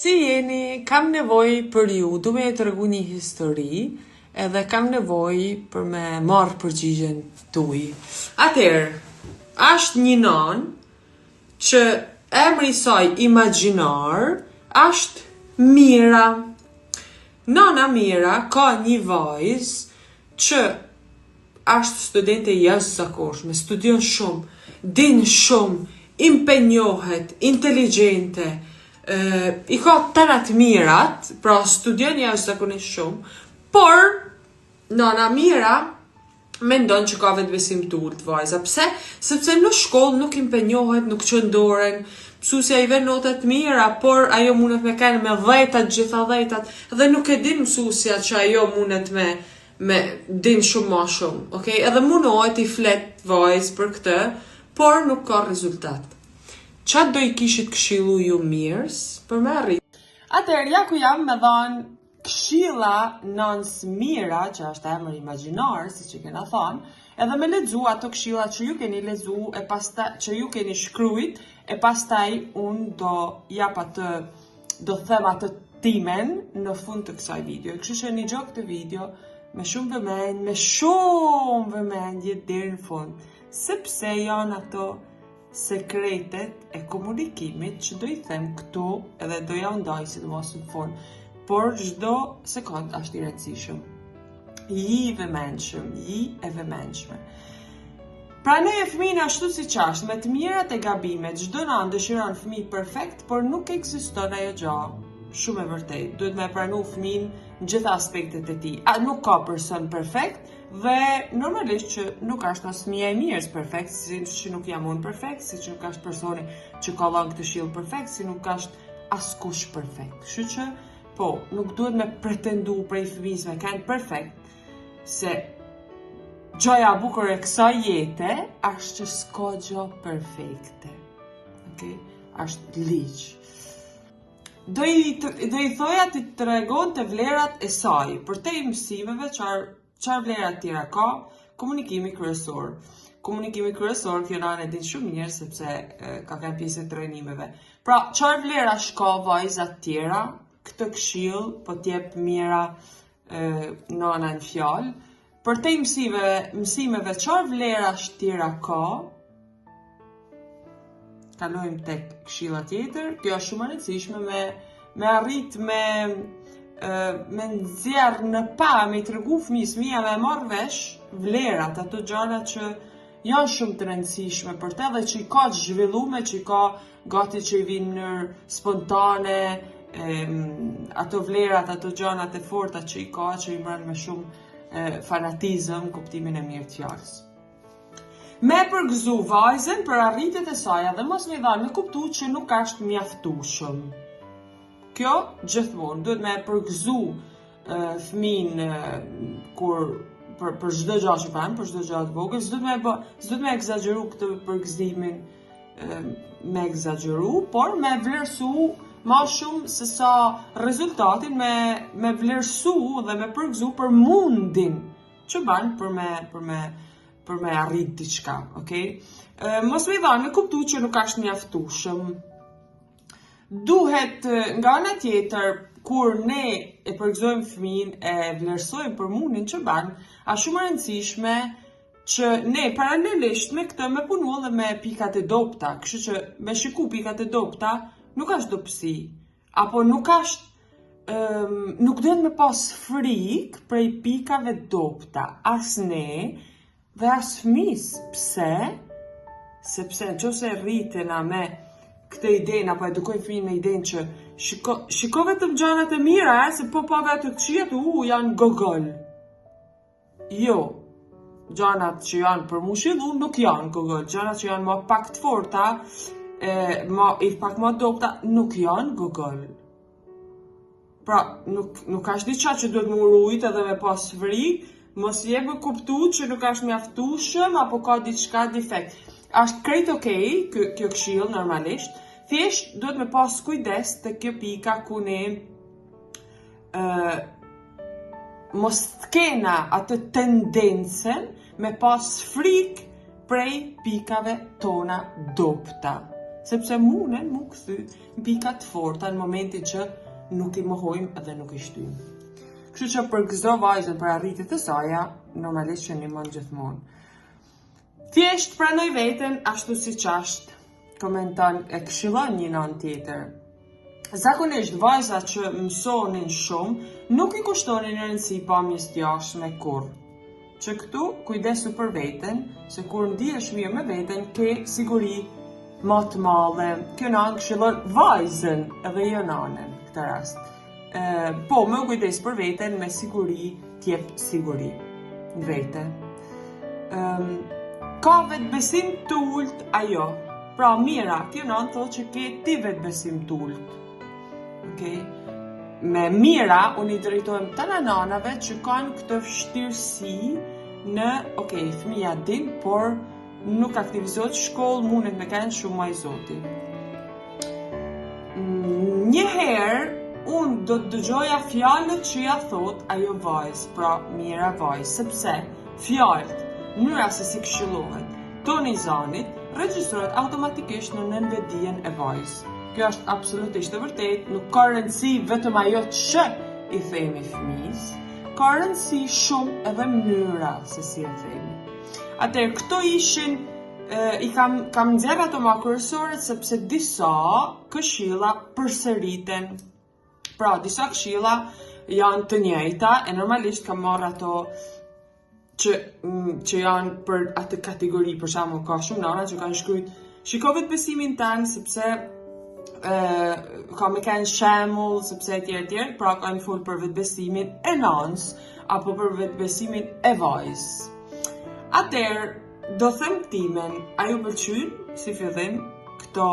Si jeni, kam nevojë për ju, du me t'regu një histori, edhe kam nevojë për me marrë përgjigjen tuaj. Atëherë, është një non që emri i saj imagjinar është Mira. Nona Mira ka një vajzë që është studente jashtëzakonshme, studion shumë, din shumë, impenjohet, inteligjente, i ka tërat mirat, pra studion jashtëzakonisht shumë, por nona Mira mendon që ka vetbesim të ulët vajza. Pse? Sepse në shkollë nuk impenjohet, nuk qëndoren, mësusja i vën notat mira, por ajo mundet me kanë me 10, gjitha 10, dhe nuk e din mësusja që ajo mundet me din shumë ma shumë, okay? Edhe munohet i flet vajzë për këtë, por nuk ka rezultat. Qatë do i kishit këshillu ju mirës për me arrit? Atëherë, ja ku jam me dhanë këshilla nëns Mira, që është emër imagjinar, si që kena thonë, edhe me lexu ato këshilla që ju keni lexu, e pastaj që ju keni shkruajt, e pastaj unë do them atë timen në fund të kësaj video. Kështu që një gjok të video me shumë vëmendje deri në fund, sepse janë ato sekretet e komunikimit që do i them këtu edhe do ja ndaj sidomos në fund, por çdo sekond është i rëndësishëm. Ji e vëmendshme. Pranoj e fëmijën ashtu siç është, me të mirat e gabimet, çdo nan dëshiron fëmijë perfekt, por nuk ekziston ajo gjë. Shumë e vërtet. Duhet me pranu fëmijën në gjitha aspektet e tij. Nuk ka person perfekt dhe normalisht që nuk është as fëmia e mirës perfekt, si që nuk jam unë perfekt, si që nuk është personi që ka dhënë këtë këshill perfekt, si nuk është askush perfekt. Kështu që po, nuk duhet me pretendu prej fëmijës me kanë perfekt, se gjoja bukur e kësaj jete është që s'ka gjë perfekte. Okay? Është ligj. Do i thoja të tregon të vlerat e saj, për te i mësimeve çfarë vlerat tjera ka, komunikimi kryesor. Komunikimi kryesor, kjo nane din shumë mirë, sepse ka kanë pjesë të trajnimeve. Pra, çfarë vlera shka vajzat tjera, këtë këshill, po t'jep Mira nana në fjalë, për te i mësimeve çfarë vlera tjera ka, kalojmë tek këshilla tjetër. Kjo është shumë e rëndësishme me arrit me nxjerr në pa, me i tregu fëmijës, fëmia me marrë vesh vlerat, ato gjëra që janë shumë të rëndësishme për te dhe që i ka të zhvillume, që i ka gati që i vinë në spontane, ato vlerat, ato gjërat e forta që i ka, që i mërën me shumë fanatizëm, kuptimin e mirë të fjalës. Me përgëzu vajzën për arritjet e saj dhe mos me dhanë me kuptu që nuk është mjaftueshëm. Kjo gjithmonë duhet me përgëzu fëmin për çdo gjë që bën, për çdo gjë të vogël, s'duhet me egzageru këtë përgëzimin me egzageru, por me vlerësu ma shumë se sa rezultatin, me vlerësu dhe me përgëzu për mundin që bën për me arrit diçka, okay? Mos me dhanë me kuptu që nuk është mjaftueshëm. Duhet nga ana tjetër, kur ne e përgëzojmë fëmin, e vlerësojmë për mundin që bën, është shumë e rëndësishme që ne paralelisht me këtë me punu edhe me pikat e dobta, kështu që me shiku pikat e dobta nuk është dobësi, apo nuk duhet me pas frikë prej pikave dobta, as ne dhe as fëmis. Pse? Sepse nëse rritena me këtë idenë, apo edukojnë fëmijën me idenë që shiko vetëm gjërat e mira, se po pagat të këqijat, janë gogol. Jo, gjërat që janë për mu shillu nuk janë gogol, gjërat që janë ma pak të forta, pak ma dobta, nuk janë gogol. Pra, nuk është diçka që duhet më urujt edhe me pas frikë, mos je me kuptu që nuk është mjaftueshëm apo ka diçka defekt. Është krejt okej, kjo këshill normalisht, thjesht duhet me pas kujdes te kjo pika ku ne mos t'kena atë tendencën me pas frikë prej pikave tona dobta. sepse munen mu këthy pika të forta në momentin që nuk i mohojmë dhe nuk i shtyjmë. Kështu që për çdo vajzën për arritjet e saja, normalisht që ndihmon gjithmonë. Thjesht pranoj veten ashtu siç është, komenton e këshillon një anë tjetër. Zakonisht vajzat që mësonin shumë nuk i kushtonin rëndësi pamjes të jashtme kurrë. Që këtu kujdesu për veten, se kur ndihesh mirë me veten, ke siguri më të madhe. Kjo anë këshillon vajzën edhe jo nanën në këtë rast. Po, me u kujdes për veten, me siguri t'jep siguri në vete. Ka vetbesim të ullt ajo. Pra mira, kjo anë thotë që ke ti vetbesim të ullt. Okay? Me mira, unë i drejtojmë të nanave që kanë këtë vështirësi në, fëmija din, por nuk aktivizohet shkollë, mundet me kanë shumë ma i zoti. Njëherë, unë do të dëgjoja fjallët që ja thot ajo vajzë, pra mira vajzë, sepse fjallët, mënyra se si këshillohet, toni i zanit, regjistrohet automatikisht në nënvetdijen e vajzë. Kjo është absolutisht e vërtet, nuk ka rëndësi vetëm ajo që i themi fëmijës, ka rëndësi shumë edhe mënyra se si e themi. Atëherë, këto ishin, i kam nxjerrë ato më kryesorët sepse disa këshilla përsëriten. Pra, disa këshilla janë të njëjta, e normalisht kam marrë ato që janë për atë kategori, për shembull, ka shumë nana që kanë shkruajt shiko vetbesimin tanë sepse ka me kanë shembull sepse etj, pra kanë folur për vetbesimin e nanës apo për vetbesimin e vajzës. Atëherë, do them timen, a ju pëlqyn si fillim këto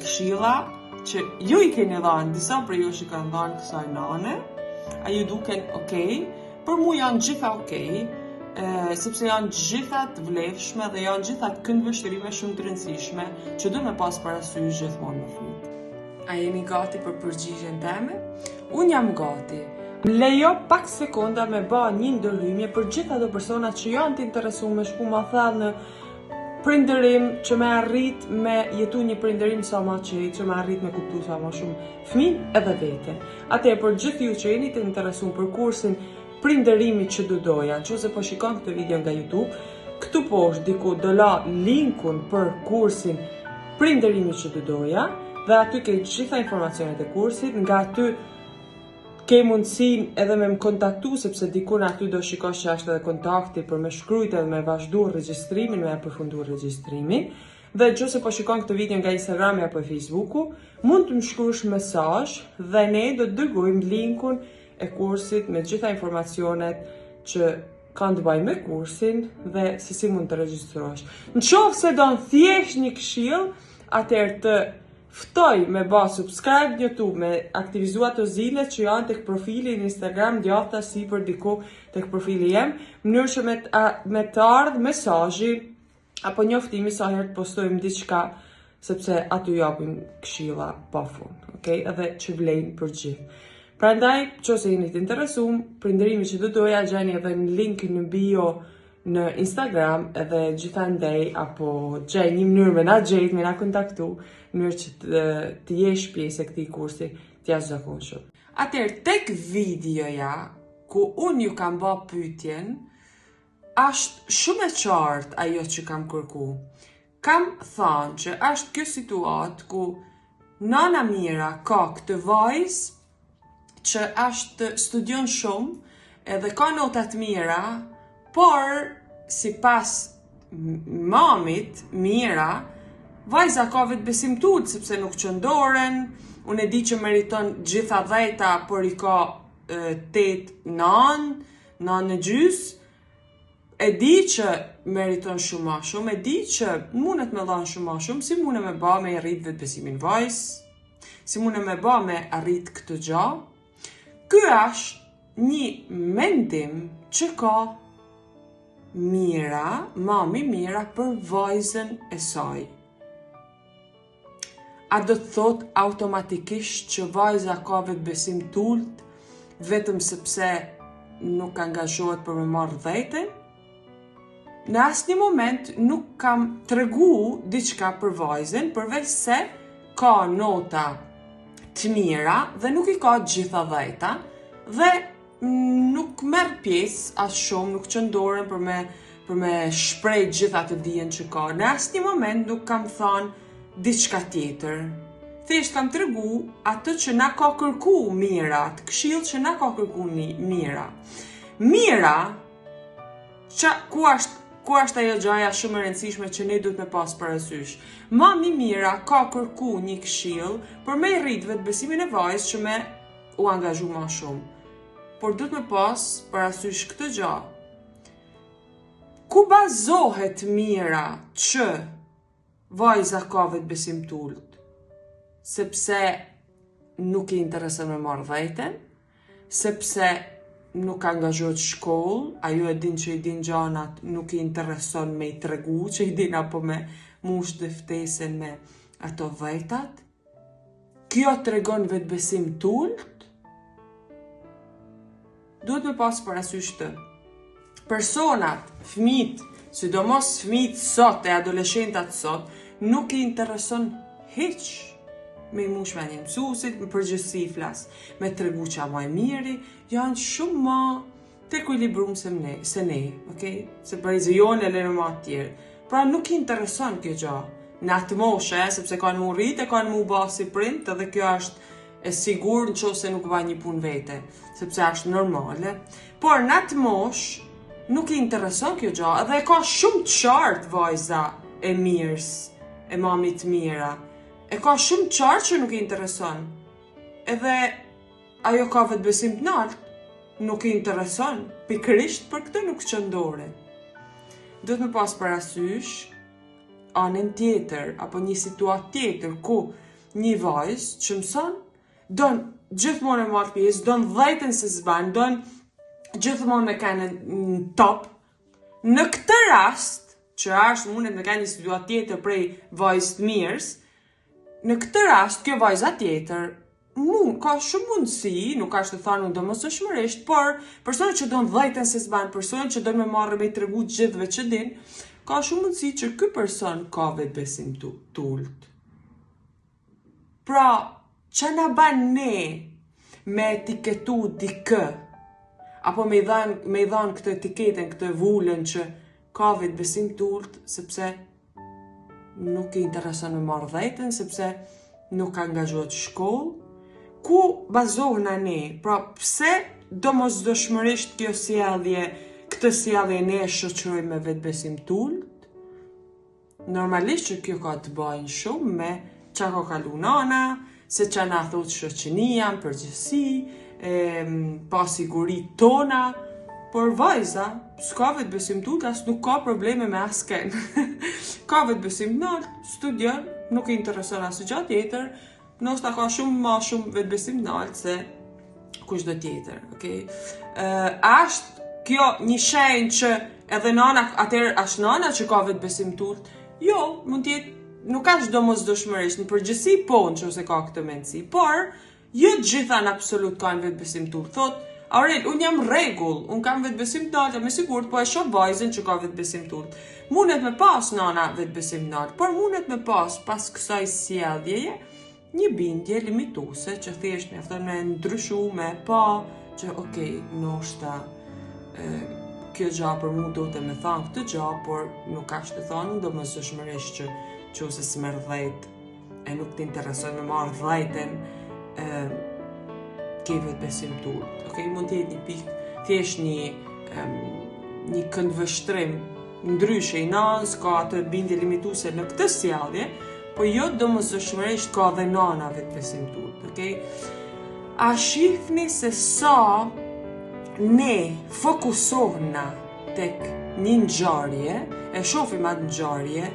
këshilla që ju i keni dhënë, disa për ju që kanë dhënë kësaj nane, a ju duken okay, për mu janë gjitha okay, sepse janë gjitha të vlefshme dhe janë gjitha këndvështrime shumë të rëndësishme që du me pas parasysh gjithmonë në fund. A jeni gati për përgjigjen teme? Unë jam gati. Lejo pak sekonda me ba një ndërhyrje për gjitha ato persona që janë të interesuar me shku ma thellë në prindërim, që me arrit me jetu një prindërim sa ma qejtë, që me arrit me kuptu sa ma shumë fëmijë edhe vete. Atëherë për gjithë ju që jeni të interesuar për kursin prindërimi që do doja, nëse po shikon këtë video nga YouTube, këtu poshtë diku do la linkun për kursin prindërimi që do doja, dhe aty ke gjitha informacionet e kursit, nga aty ke mundësin edhe me më kontaktu, sepse dikun aty do shikosh që është edhe kontakti për me shkrujt edhe me vazhdu regjistrimin, me përfundu regjistrimin. Dhe nëse po shikon këtë video nga Instagrami apo Facebooku, mund të më shkruash mesazh dhe ne do të dërgojmë linkun e kursit me gjitha informacionet që kanë të bëjnë me kursin dhe se si mund të regjistrohesh. Në qoftë se do në thjesht një këshill, atëherë të ftoj me ba subscribe në YouTube, me aktivizu ato zile që janë tek profili në Instagram, djatha si për diku tek profili jem, mënyrë që me të ardhë mesazhi apo njoftimi sa herë të postojmë diçka, sepse aty japim këshilla pa fund, edhe që vlejnë për gjithë. Prandaj, nëse jeni të interesuar, prindërimi që do doja gjeni edhe në link në bio në Instagram, edhe gjithandej apo gjej një mënyrë me na gjejt, me na kontaktu, mënyrë që të jesh pjesë e këtij kursi të jashtëzakonshëm. Atëherë, tek videoja ku unë ju kam bë pyetjen, është shumë e qartë ajo që kam kërku. Kam thënë që është kjo situatë ku nana Mira ka këtë vajzë që është studion shumë edhe ka nota të mira, por si pas mamit Mira, vajza ka vetbesim të ulët sepse nuk qëndoren, unë e di që meriton gjitha 10, por i ka 8 9 e gjys, e di që meriton shumë ma shumë, e di që mundet me dhanë shumë ma shumë, si mundet me ba me arrit vetbesimin vajz, si mundet me ba me arrit këtë gjë. Ky është një mendim që ka Mira, mami Mira për vajzën e saj. A do të thot automatikisht që vajza ka vetbesim të ulët vetëm sepse nuk angazhohet për me marrë 10? në asnjë moment nuk kam tregu diçka për vajzën, përveç se ka nota të mira dhe nuk i ka gjitha 10-ta dhe nuk merr pjesë as shumë, nuk qëndoren për me shpreh gjitha të dijen që ka. Në asnjë moment nuk kam thënë diçka tjetër. Thjesht kam tregu atë që na ka kërku mira, atë këshill që na ka kërku mira. Mira, ku është ajo gjaja shumë e rëndësishme që ne duhet me pas parasysh. Mami Mira ka kërku një këshill për me rrit vetbesimin e vajzës që me u angazhu ma shumë. Por duhet me pas parasysh këtë gjë. Ku bazohet Mira që vajza ka vetbesim t'ullt? Sepse nuk i intereson me marrë dhejten, sepse nuk angazhohet shkollë, ajo e din që i din gjanat, nuk i intereson me i tregu që i din apo me mush dëftesen me ato dhejtat. Kjo tregon vetbesim t'ullt? Duhet me pas parasysh të. Personat, fëmijët, sidomos fëmijët sot e adoleshentat sot, nuk i intereson hiq me i mush me një mësusit, me përgjithësi flas, me tregu qa ma e miri, janë shumë ma të ekuilibrum se ne, okay? Se për i zëjon e lene ma tjerë. Pra nuk i intereson kjo gja. Në atë moshe, sepse kanë mu rrit e kanë mu ba si print, edhe kjo është e sigur në qose nuk va një pun vete, sepse është normale. Por në atë mosh, nuk i intereson kjo gja, edhe ka shumë qartë vajza e mirës, e mamit Mira. E ka shumë qartë që nuk i intereson. Edhe ajo ka vetbesim t'nalt, nuk i intereson, pikërisht për këtë nuk qëndore. Duhet me pas parasysh anën tjetër, apo një situatë tjetër, ku një vajzë që mëson, don gjithmonë e marrë pjesë, don dhejten se zban, don gjithmonë me kanë në top. Në këtë rast, që është mundet me kanë një situatë tjetër prej vajzë të mirës, në këtë rast, kjo vajza tjetër, ka shumë mundësi, nuk është të thanu domosdoshmërisht, por persona që don dhejten se zban, persona që don me marrë me i tregu gjithve që din, ka shumë mundësi që ky person ka vetbesim t'ullt. Pra, që na ban ne me etiketu dikë, apo me i dhanë këtë etiketen, këtë vullën që ka vetbesim t'ullt, sepse nuk i intereson me marrë dhejten, sepse nuk angazhohet shkollë. Ku bazohna ne? Pra, pse domosdoshmërisht kjo sjellje, këtë sjellje ne e shoqërojmë me vetbesim t'ullt? Normalisht që kjo ka të bëjë shumë me qa ka kalu nana, se qa na thot shoqënia, përgjithësi, pasigurit tona, por vajza, s'ka vetbesim t'ullt, as nuk ka probleme me asken. Ka vetbesim t'nalt, studion, nuk i intereson asë gjatë tjetër, nosta ka shumë vetbesim t'nalt se kushdo tjetër, okay? Ashtë kjo një shenjë që edhe nana, atëherë është nana që ka vetbesim t'ullt? Jo, mund tjetë, nuk është domosdoshmërisht, në përgjithësi po nëse ka këtë mendësi, por jo gjitha në absolut kanë vetbesim t'ullt. Thot, Aurel, unë jam rregull, unë kam vetbesim t'nalt, me sigurt, po e shoh vajzën që ka vetbesim t'ullt. Mundet me pas nana vetbesim t'nalt, por mundet me pas kësaj sjelljeje një bindje limituse që thjesht mjafton me ndryshu me pa që okay, ndoshta kjo gja për mu do të me thanë këtë gja, por nuk është të thanë domosdoshmërisht që nëse s'merr dhejt e nuk t'intereson me marrë dhejten, ke vetbesim t'ullt. Okay, mund t'jetë një pikë, thjesht një këndvështrim ndryshe i nanës, ka atë bindje limituse në këtë sjellje, po jo domosdoshmërisht ka dhe nana vetbesim t'ullt. Okay? A shihni se sa ne fokusohna tek një ngjarje, e shohim atë ngjarje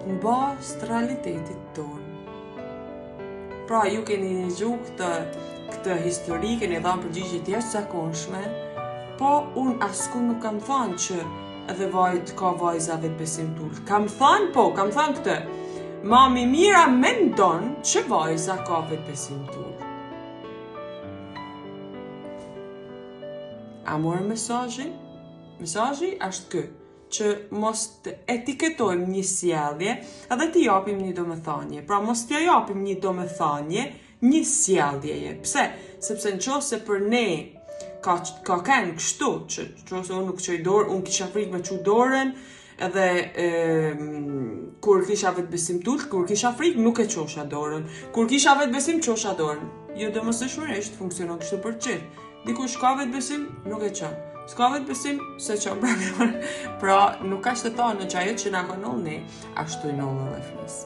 në bazë të realitetit tonë. Pra, ju keni një gjuhë këtë histori, keni dhanë përgjigje të jashtëzakonshme, po unë askund nuk kam thënë që edhe ka vajza vetbesim t'ullt. Kam thënë këtë. Mami Mira mendon që vajza ka vetbesim t'ullt. A morë mesazhin? Mesazhi është kë. që mos të etiketojmë një sjellje edhe t'i japim një domethënie. Pra mos t'ja japim një domethënie një sjelljeje. Pse? Sepse nëse për ne ka kanë kështu, që nëse unë nuk çoj dorë, unë kisha frikë me çu dorën, edhe kur kisha vetë besim tult, kur kisha frikë nuk e çosha dorën. Kur kisha vetë besim çosha dorën. Jo domosdoshmërisht funksionon kështu për gjithë. Dikush ka vetë besim, nuk e çon. S'ka vetë besim, se çon pra nuk ka shteton në që ajo që na ka nëllë ne, ashtu i nëllë edhe fëmis.